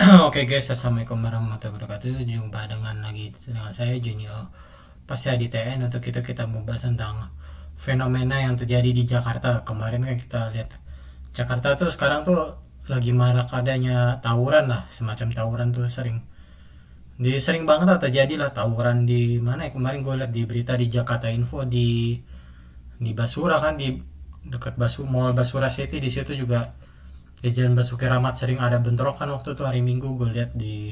Oke guys, assalamualaikum warahmatullahi wabarakatuh. Jumpa dengan saya Junior Pasya di TN. Untuk itu kita mau bahas tentang fenomena yang terjadi di Jakarta. Kemarin kan kita lihat Jakarta tuh sekarang tuh lagi marak adanya tawuran lah, semacam tawuran tuh sering banget lah terjadi lah tawuran di mana ya, kemarin gue lihat di berita di Jakarta Info di Basura kan, di dekat Mall Basura City. Di situ juga di Jalan Basuki Rahmat sering ada bentrokan waktu itu hari Minggu gue lihat di.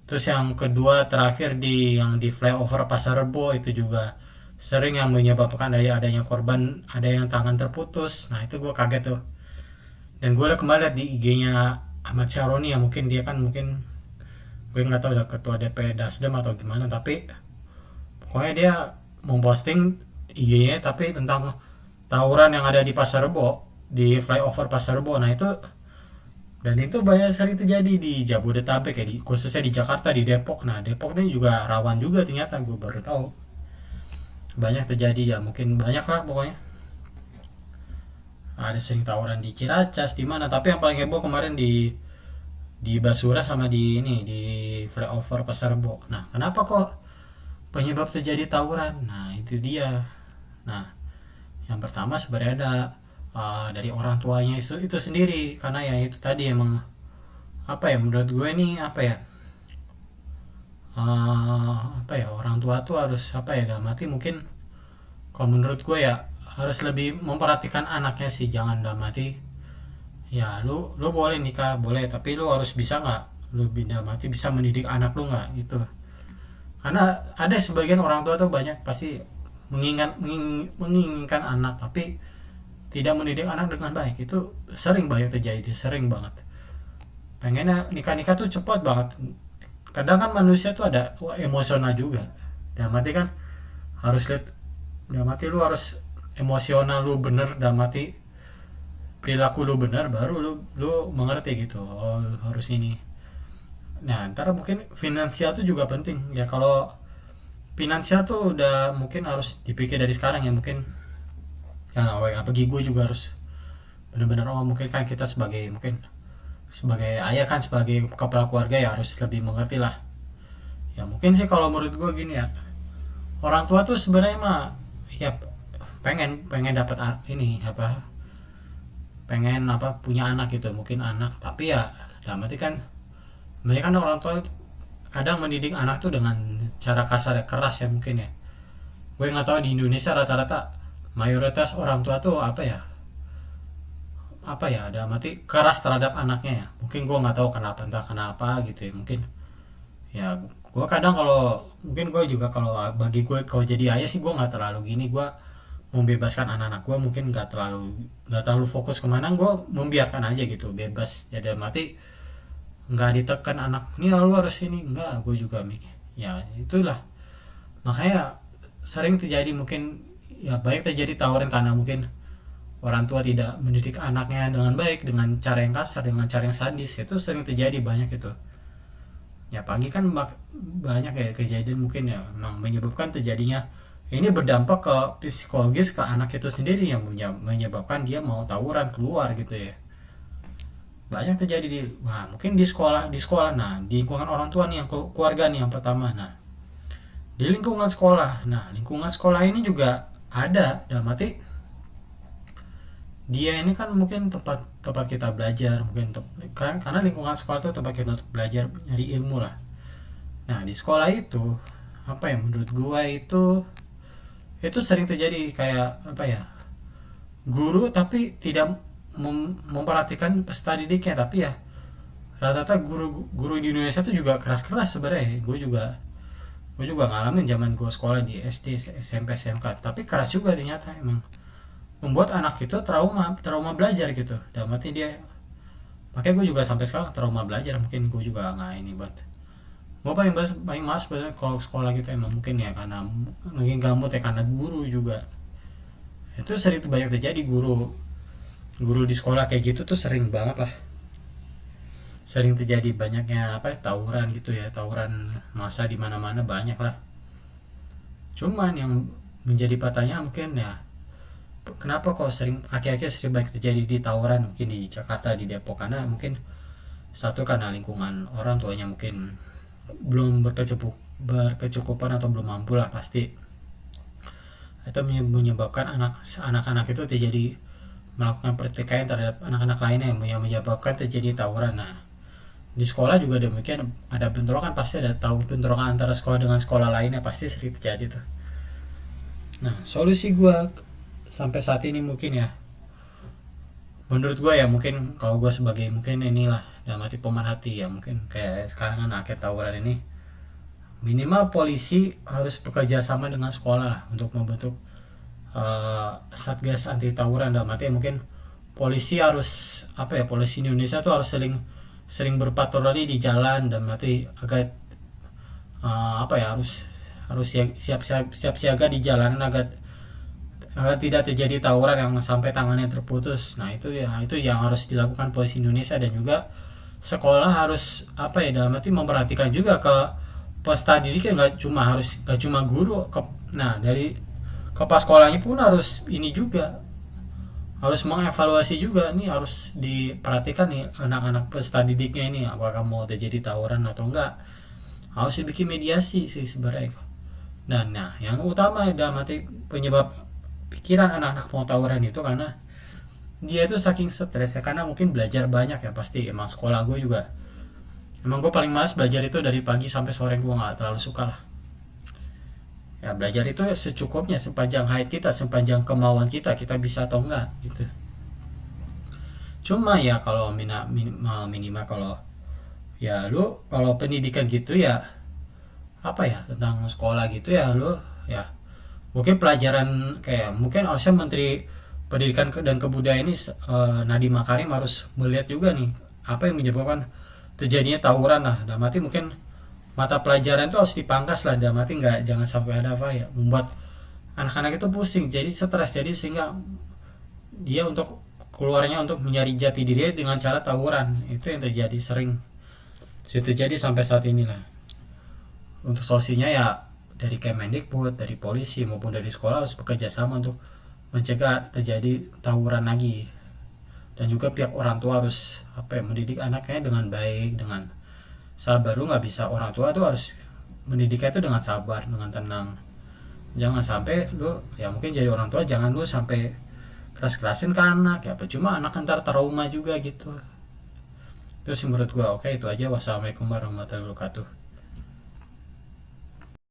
Terus yang kedua terakhir di flyover Pasar Rebo itu juga sering yang menyebabkan adanya korban, ada yang tangan terputus. Nah itu gue kaget tuh. Dan gue udah kembali lihat di IG-nya Ahmad Syaroni, ya mungkin dia kan mungkin gue nggak tahu udah ketua DP Dasdem atau gimana, tapi pokoknya dia memposting IG-nya tapi tentang tawuran yang ada di Pasar Rebo, di flyover Pasar Rebo. Nah itu, dan itu banyak sering terjadi di Jabodetabek ya, khususnya di Jakarta, di Depok. Nah Depok ini juga rawan juga ternyata, gue baru tahu banyak terjadi ya, mungkin banyak lah pokoknya. Ada sering tawuran di Ciracas di mana, tapi yang paling heboh kemarin di Basura sama di flyover Pasar Rebo. Nah kenapa kok penyebab terjadi tawuran? Nah itu dia. Nah yang pertama sebenarnya ada dari orang tuanya itu sendiri, karena ya itu tadi emang apa ya, menurut gue nih apa ya, apa ya, orang tua tuh harus apa ya, dalam arti mungkin kalau menurut gue ya harus lebih memperhatikan anaknya sih. Jangan dalam arti ya lu boleh nikah boleh, tapi lu harus bisa nggak, lu dalam arti bisa mendidik anak lu nggak gitu. Karena ada sebagian orang tua tuh banyak pasti menginginkan anak tapi tidak mendidik anak dengan baik. Itu sering banyak terjadi, sering banget. Pengennya nikah-nikah tuh cepat banget. Kadang kan manusia tuh ada emosional juga. Dalam arti kan harus lihat, dalam arti lu harus emosional lu bener, dalam arti perilaku lu bener, baru lu mengerti gitu. Oh, harus ini. Nah, ntar mungkin finansial tuh juga penting. Ya kalau finansial tuh udah mungkin harus dipikir dari sekarang ya, mungkin ya bagi gue juga harus bener-bener, oh mungkin kan kita sebagai mungkin sebagai ayah kan, sebagai kepala keluarga ya harus lebih mengerti lah. Ya mungkin sih kalau menurut gue gini ya, orang tua tuh sebenarnya mah ya pengen pengen dapat ini apa, pengen apa, punya anak gitu, mungkin anak, tapi ya dalam arti kan mereka kan orang tua kadang mendidik anak tuh dengan cara kasar ya, keras ya mungkin ya. Gue nggak tahu di Indonesia rata-rata mayoritas orang tua tuh apa ya, dalam arti keras terhadap anaknya ya. Mungkin gue nggak tahu kenapa, entah kenapa gitu ya, mungkin ya gue kadang kalau mungkin gue juga kalau bagi gue kalau jadi ayah sih gue nggak terlalu gini. Gue membebaskan anak-anak gue, mungkin nggak terlalu fokus kemana, gue membiarkan aja gitu, bebas ya. Dalam arti nggak ditekan anak ini lu harus ini, nggak, gue juga mikir ya itulah. Makanya sering terjadi mungkin ya, baik terjadi tawuran karena mungkin orang tua tidak mendidik anaknya dengan baik, dengan cara yang kasar, dengan cara yang sadis. Itu sering terjadi banyak itu ya. Pagi kan banyak ya kejadian mungkin ya memang menyebabkan terjadinya ini, berdampak ke psikologis ke anak itu sendiri, yang menyebabkan dia mau tawuran keluar gitu ya. Banyak terjadi wah, mungkin di sekolah. Nah di lingkungan orang tua nih, yang keluarga nih yang pertama. Nah di lingkungan sekolah, nah lingkungan sekolah ini juga ada, dalam arti dia ini kan mungkin tempat tempat kita belajar, mungkin kan karena lingkungan sekolah itu tempat kita untuk belajar nyari ilmu lah. Nah di sekolah itu apa ya, menurut gua itu sering terjadi kayak apa ya, guru tapi tidak memperhatikan peserta didiknya. Tapi ya rata-rata guru di Indonesia itu juga keras-keras sebenarnya. Gue juga ngalamin zaman gue sekolah di SD SMP SMK, tapi keras juga ternyata, emang membuat anak itu trauma belajar gitu. Dalam arti dia, makanya gue juga sampai sekarang trauma belajar. Mungkin gue juga nggak ini buat, gue paling males sebenarnya kalau sekolah gitu, emang mungkin ya karena mungkin gambut ya, karena guru juga. Itu sering tuh banyak terjadi, guru di sekolah kayak gitu tuh sering banget lah, sering terjadi banyaknya apa tawuran gitu ya, tawuran masa di mana-mana banyak lah. Cuman yang menjadi pertanyaan mungkin ya, kenapa kok sering akhir-akhir sering banyak terjadi di tawuran mungkin di Jakarta, di Depok? Karena mungkin Satu karena lingkungan orang tuanya mungkin belum berkecukupan atau belum mampu lah pasti, itu menyebabkan anak-anak itu terjadi melakukan pertikaian terhadap anak-anak lainnya yang menyebabkan terjadi tawuran. Nah, di sekolah juga demikian, ada bentrokan, pasti ada tahu bentrokan antara sekolah dengan sekolah lainnya pasti sering terjadi tuh. Nah, solusi gua sampai saat ini mungkin ya, menurut gua ya mungkin kalau gua sebagai mungkin inilah dalam arti pemerhati ya, mungkin kayak sekarang kan akhir tawuran ini, minimal polisi harus bekerja sama dengan sekolah lah untuk membentuk satgas anti tawuran. Dalam arti mungkin polisi harus apa ya, polisi Indonesia tuh harus sering sering berpatroli di jalan, dan berarti agak apa ya, harus harus siap siaga di jalanan agar tidak terjadi tawuran yang sampai tangannya terputus. Nah itu ya, itu yang harus dilakukan polisi Indonesia. Dan juga sekolah harus apa ya, dalam arti memperhatikan juga ke peserta didik, nggak cuma guru nah dari kepala sekolahnya pun harus ini juga, harus mengevaluasi juga nih, harus diperhatikan nih anak-anak peserta didiknya ini apakah mau terjadi tawuran atau enggak, harus dibikin mediasi sih sebenarnya. Dan nah yang utama dalam arti penyebab pikiran anak-anak mau tawuran itu karena dia itu saking stres ya, karena mungkin belajar banyak ya pasti. Emang sekolah gue juga, emang gue paling males belajar itu dari pagi sampai sore, gue nggak terlalu suka lah. Ya belajar itu secukupnya, sepanjang haid kita, sepanjang kemauan kita, kita bisa atau enggak gitu. Cuma ya kalau minimal kalau ya lu kalau pendidikan gitu ya, apa ya, tentang sekolah gitu ya, lu ya mungkin pelajaran kayak mungkin harusnya Menteri Pendidikan dan Kebudayaan ini, Nadiem Makarim harus melihat juga nih apa yang menyebabkan terjadinya tawuran lah. Dan mati mungkin mata pelajaran itu harus dipangkas lah, dan mati nggak, jangan sampai ada apa ya membuat anak-anak itu pusing jadi stres, jadi sehingga dia untuk keluarnya untuk mencari jati diri dengan cara tawuran. Itu yang terjadi sering sudah terjadi sampai saat ini lah. Untuk solusinya ya dari Kemendikbud, dari polisi maupun dari sekolah harus bekerja sama untuk mencegah terjadi tawuran lagi. Dan juga pihak orang tua harus apa ya, mendidik anaknya dengan baik, dengan sabar. Lu nggak bisa, orang tua tuh harus mendidiknya itu dengan sabar, dengan tenang. Jangan sampai lu ya, mungkin jadi orang tua jangan lu sampai keras-kerasin ke anak ya, cuma anak ntar trauma juga gitu. Terus menurut gua oke, itu aja. Wassalamualaikum warahmatullahi wabarakatuh.